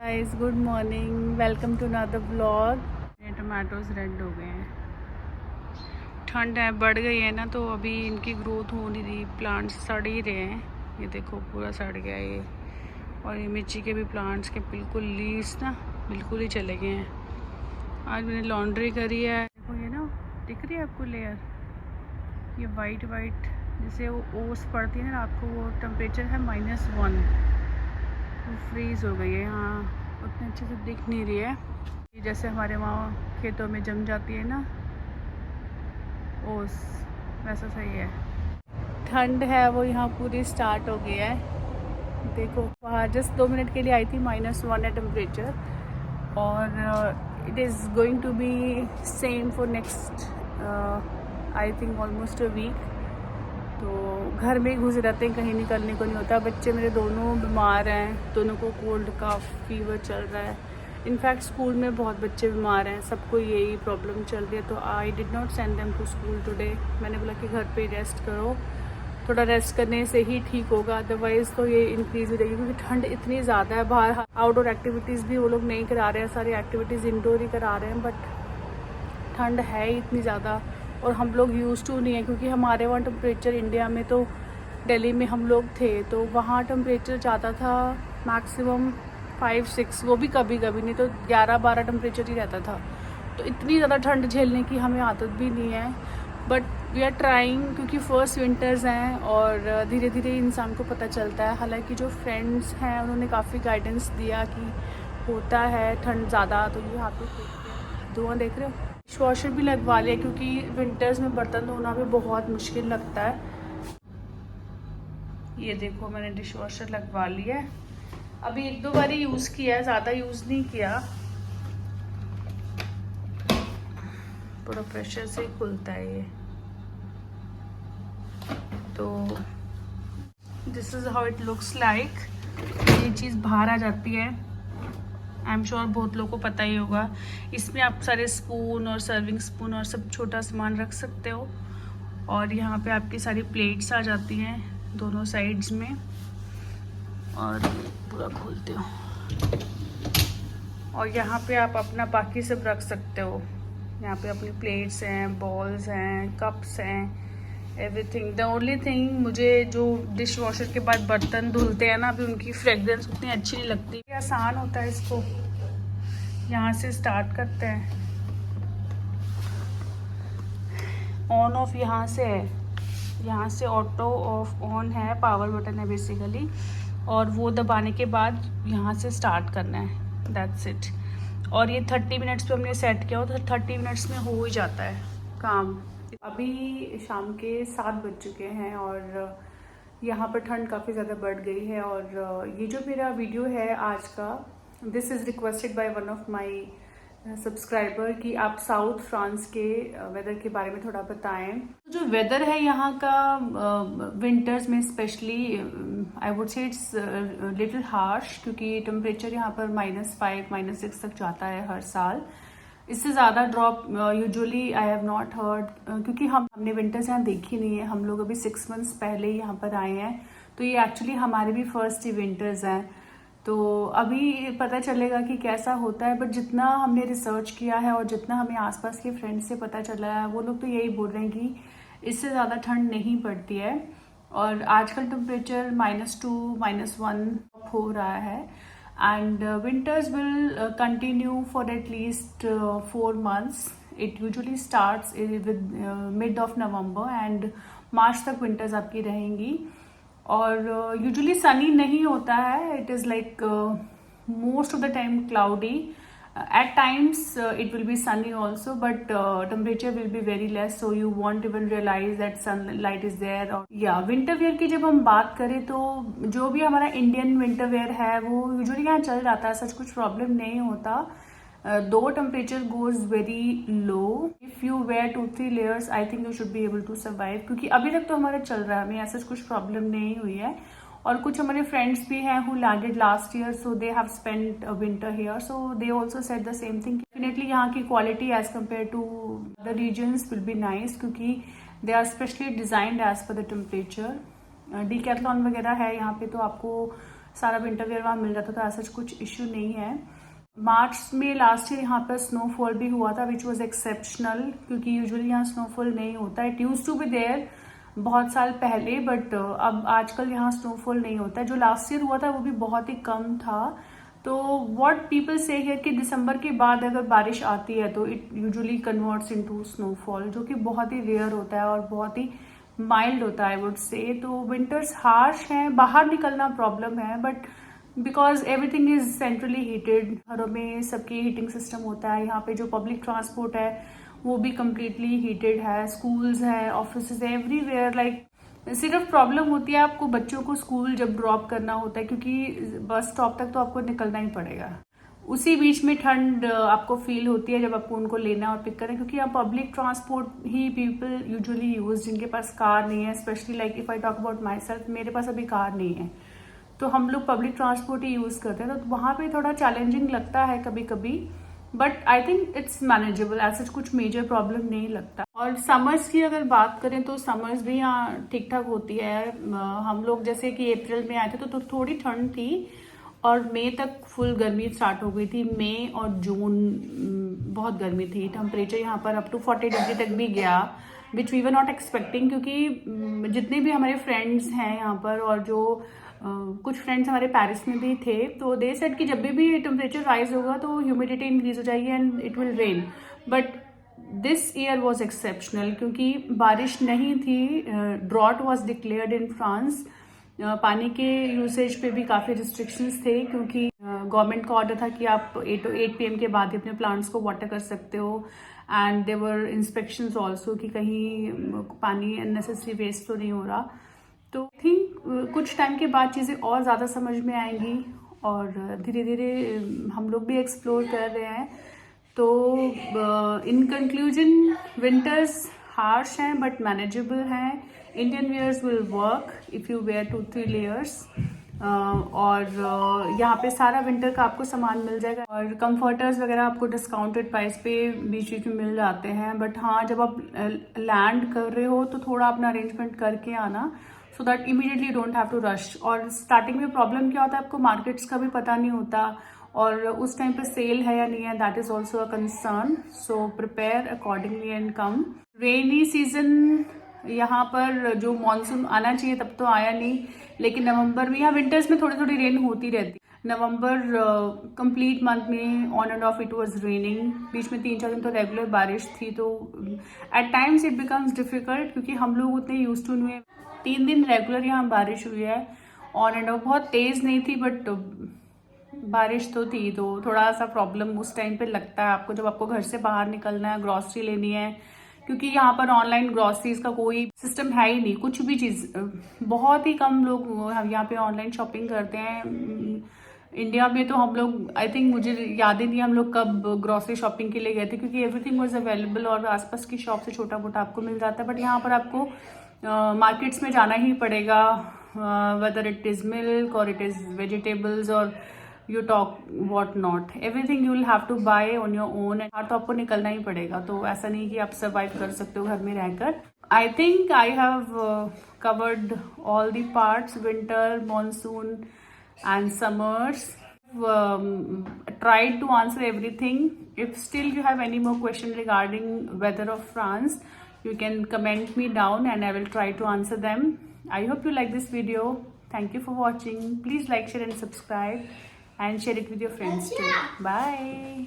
Guys good morning, welcome to another vlog. ये tomatoes red हो गए हैं, ठंड है बढ़ गई है ना, तो अभी इनकी ग्रोथ हो नहीं रही, प्लांट्स सड़ ही रहे हैं। ये देखो पूरा सड़ गया ये। और ये मिर्ची के भी प्लांट्स के बिल्कुल लीव्स ना बिल्कुल ही चले गए हैं। आज मैंने लॉन्ड्री करी है, देखो ये ना दिख रही है आपको लेयर, ये वाइट वाइट जैसे वो ओस पड़ती है ना रात को, वो टेम्परेचर है -1, फ्रीज़ हो गई है। यहाँ उतने अच्छे से दिख नहीं रही है, जैसे हमारे वहाँ खेतों में जम जाती है ना ओस, वैसा सही है। ठंड है वो यहाँ पूरी स्टार्ट हो गई है। देखो बाहर जस्ट 2 मिनट के लिए आई थी, -1 है टेम्परेचर, और it is going to be same for next I think almost a week. तो घर में ही घुसे रहते हैं, कहीं निकलने को नहीं होता। बच्चे मेरे दोनों बीमार हैं, दोनों को कोल्ड का फीवर चल रहा है। इनफैक्ट स्कूल में बहुत बच्चे बीमार हैं, सबको यही प्रॉब्लम चल रही है। तो I did not send them to school today. मैंने बोला कि घर पे रेस्ट करो, थोड़ा रेस्ट करने से ही ठीक होगा, अदरवाइज़ तो ये इंक्रीज़ हो जाएगी, क्योंकि ठंड इतनी ज़्यादा है। बाहर आउटडोर एक्टिविटीज़ भी वो लोग नहीं करा रहे हैं, सारी एक्टिविटीज़ इंडोर ही करा रहे हैं, बट ठंड है ही इतनी ज़्यादा और हम लोग यूज़ टू नहीं है, क्योंकि हमारे वहाँ टेम्परेचर इंडिया में तो दिल्ली में हम लोग थे तो वहाँ टेम्परेचर जाता था मैक्सिमम 5-6, वो भी कभी कभी, नहीं तो 11-12 टेम्परेचर ही रहता था। तो इतनी ज़्यादा ठंड झेलने की हमें आदत भी नहीं है, बट वी आर ट्राइंग, क्योंकि फर्स्ट विंटर्स हैं और धीरे धीरे इंसान को पता चलता है। हालांकि जो फ्रेंड्स हैं उन्होंने काफ़ी गाइडेंस दिया कि होता है ठंड ज़्यादा, तो ये यहाँ पे धुआं देख रहे हो। डिश वॉशर भी लगवा लिया, क्योंकि विंटर्स में बर्तन धोना भी बहुत मुश्किल लगता है। ये देखो मैंने डिश वॉशर लगवा लिया है, अभी 1-2 बार ही यूज़ किया है, ज़्यादा यूज़ नहीं किया। पूरा प्रेशर से ही खुलता है ये। तो this is how it looks like. ये चीज़ बाहर आ जाती है, आई एम श्योर बहुत लोगों को पता ही होगा। इसमें आप सारे स्पून और सर्विंग स्पून और सब छोटा सामान रख सकते हो। और यहाँ पे आपकी सारी प्लेट्स आ जाती हैं दोनों साइड्स में, और पूरा खोलते हो, और यहाँ पे आप अपना बाकी सब रख सकते हो। यहाँ पे अपनी प्लेट्स हैं, बॉल्स हैं, कप्स हैं, एवरीथिंग। द ओनली थिंग, मुझे जो डिश वॉशर के बाद बर्तन धुलते हैं ना, अभी उनकी फ्रेगरेंस उतनी अच्छी नहीं लगती। आसान होता है, इसको यहाँ से स्टार्ट करते हैं, ऑन ऑफ यहाँ से है, यहाँ से ऑटो ऑफ ऑन है, पावर बटन है बेसिकली, और वो दबाने के बाद यहाँ से स्टार्ट करना है, दैट्स इट। और ये 30 मिनट्स पे हमने सेट किया हो तो 30 मिनट्स में हो ही जाता है काम। अभी शाम के 7 बज चुके हैं और यहाँ पर ठंड काफ़ी ज़्यादा बढ़ गई है। और ये जो मेरा वीडियो है आज का, this is requested by one of my subscriber कि आप साउथ फ्रांस के वेदर के बारे में थोड़ा बताएं। जो वेदर है यहाँ का विंटर्स में specially, I would say it's little harsh, क्योंकि टेम्परेचर यहाँ पर -5 -6 तक जाता है हर साल। इससे ज़्यादा drop usually I have not heard, क्योंकि हमने विंटर्स यहाँ देखी नहीं है। हम लोग अभी 6 मंथ्स पहले ही यहाँ पर आए हैं, तो ये एक्चुअली हमारे भी फर्स्ट ही विंटर्स हैं। तो अभी पता चलेगा कि कैसा होता है, बट जितना हमने रिसर्च किया है और जितना हमें आसपास के फ्रेंड्स से पता चला है, वो लोग तो यही बोल रहे हैं कि इससे ज़्यादा ठंड नहीं पड़ती है। और आजकल टेम्परेचर -2 -1 हो रहा है, and winters will continue for at least 4 months. It usually starts with mid of November, and March तक विंटर्स आपकी रहेंगी। और यूजुअली सनी नहीं होता है, it is like most of the time cloudy. At times it will be sunny also, but temperature will be very less, so you won't even realize that sunlight is there. या winter wear की जब हम बात करें, तो जो भी हमारा इंडियन विंटर वेयर है वो यूजुअली यहाँ चल जाता है, सच कुछ प्रॉब्लम नहीं होता। Though temperature goes very low, if you wear 2-3 layers I think you should be able to survive, क्योंकि अभी तक तो हमारा चल रहा है, हमें ऐसा कुछ प्रॉब्लम नहीं हुई है। और कुछ हमारे फ्रेंड्स भी हैं who landed last year, so they have spent winter here, so they also said the same thing. Definitely यहाँ की quality as compare to other regions will be nice, क्योंकि they are specially designed as per the temperature. Decathlon वगैरह है यहाँ पे, तो आपको सारा विंटर वेयर वहाँ मिल जाता था, ऐसा कुछ इश्यू नहीं है। मार्च में लास्ट ईयर यहाँ पर स्नोफॉल भी हुआ था विच वॉज एक्सेप्शनल, क्योंकि यूजुअली यहाँ स्नोफॉल नहीं होता। It use to be there बहुत साल पहले, बट अब आजकल यहाँ स्नोफॉल नहीं होता है। जो लास्ट ईयर हुआ था वो भी बहुत ही कम था। तो व्हाट पीपल से है कि दिसंबर के बाद अगर बारिश आती है तो it usually converts into snowfall, जो कि बहुत ही रेयर होता है और बहुत ही माइल्ड होता है आई वुड से। तो विंटर्स हार्श हैं, बाहर निकलना प्रॉब्लम है, but because everything is centrally heated, घरों में सबकी हीटिंग सिस्टम होता है। यहाँ पे जो पब्लिक ट्रांसपोर्ट है वो भी कम्प्लीटली हीटेड है, स्कूल्स है, ऑफिस है, एवरीवेयर। लाइक सिर्फ प्रॉब्लम होती है आपको बच्चों को स्कूल जब ड्रॉप करना होता है, क्योंकि बस स्टॉप तक तो आपको निकलना ही पड़ेगा। उसी बीच में ठंड आपको फील होती है जब आपको उनको लेना और पिक करना, क्योंकि यहाँ पब्लिक ट्रांसपोर्ट ही पीपल यूजुअली यूज, जिनके पास कार नहीं है। Specially like if I talk about my self, मेरे पास अभी कार नहीं है, तो हम लोग पब्लिक ट्रांसपोर्ट ही यूज करते हैं। तो वहाँ पे थोड़ा चैलेंजिंग लगता है कभी कभी, but I think it's manageable, ऐसा कुछ मेजर प्रॉब्लम नहीं लगता। और समर्स की अगर बात करें तो समर्स भी यहाँ ठीक ठाक होती है। हम लोग जैसे कि अप्रैल में आए थे तो थोड़ी ठंड थी, और मई तक फुल गर्मी स्टार्ट हो गई थी। मई और जून बहुत गर्मी थी, टेम्परेचर यहाँ पर अप टू 40 डिग्री तक भी गया, which we were not expecting. क्योंकि जितने भी हमारे फ्रेंड्स हैं यहाँ पर, और जो कुछ फ्रेंड्स हमारे पेरिस में भी थे, तो दे सेड कि जब भी टेम्परेचर राइज होगा तो ह्यूमिडिटी इंक्रीज हो जाएगी and it will rain. But this year was exceptional, क्योंकि बारिश नहीं थी, drought was declared in France. पानी के यूसेज पे भी काफ़ी रिस्ट्रिक्शंस थे, क्योंकि गवर्नमेंट का ऑर्डर था कि आप 8 PM के बाद ही अपने प्लांट्स को वाटर कर सकते हो। And there were inspections also कि कहीं पानी अननेसेसरी वेस्ट तो नहीं हो रहा। तो आई थिंक कुछ टाइम के बाद चीज़ें और ज़्यादा समझ में आएंगी, और धीरे धीरे हम लोग भी एक्सप्लोर कर रहे हैं। तो इन कंक्लूजन, विंटर्स हार्श हैं बट मैनेजेबल हैं। Indian wears will work if you wear 2-3 layers. और यहाँ पे सारा विंटर का आपको सामान मिल जाएगा, और कंफर्टर्स वगैरह आपको डिस्काउंटेड प्राइस पे बीच बीच में मिल जाते हैं। बट हाँ, जब आप लैंड कर रहे हो तो थोड़ा अपना अरेंजमेंट करके आना, so that immediately don't have to rush. और स्टार्टिंग में प्रॉब्लम क्या होता है, आपको मार्केट्स का भी पता नहीं होता, और उस टाइम पे सेल है या नहीं है, that is also a concern. So prepare accordingly and come. Rainy season यहाँ पर जो मानसून आना चाहिए तब तो आया नहीं, लेकिन नवंबर में, यहाँ विंटर्स में थोड़ी थोड़ी रेन होती रहती। नवंबर कंप्लीट मंथ में on and off it was raining. बीच में 3-4 दिन तो रेगुलर बारिश थी, तो at times it becomes difficult, क्योंकि हम लोग उतने यूज टू नहीं है। 3 दिन रेगुलर यहाँ बारिश हुई है ऑन एंड ऑफ, बहुत तेज नहीं थी बट बारिश तो थी। तो थोड़ा सा प्रॉब्लम उस टाइम पे लगता है आपको, जब आपको घर से बाहर निकलना है, ग्रॉसरी लेनी है, क्योंकि यहाँ पर ऑनलाइन ग्रॉसरीज का कोई सिस्टम है ही नहीं। कुछ भी चीज़, बहुत ही कम लोग हम यहाँ पे ऑनलाइन शॉपिंग करते हैं। इंडिया में तो हम लोग, आई थिंक मुझे याद ही नहीं हम लोग कब ग्रॉसरी शॉपिंग के लिए गए थे, क्योंकि एवरीथिंग वाज अवेलेबल और आसपास की शॉप से छोटा मोटा आपको मिल जाता है। बट यहाँ पर आपको मार्केट्स में जाना ही पड़ेगा, वेदर इट इज़ मिल्क और इट इज़ वेजिटेबल्स और you talk what not, everything you will have to buy on your own, and तो आपको निकलना ही पड़ेगा। तो ऐसा नहीं कि आप सर्वाइव कर सकते हो घर में रहकर। I think I have covered all the parts, winter, monsoon and summers. Tried to answer everything. If still you have any more question regarding weather of France, you can comment me down and I will try to answer them. I hope you like this video. Thank you for watching. Please like, share and subscribe. And share it with your friends too. Bye.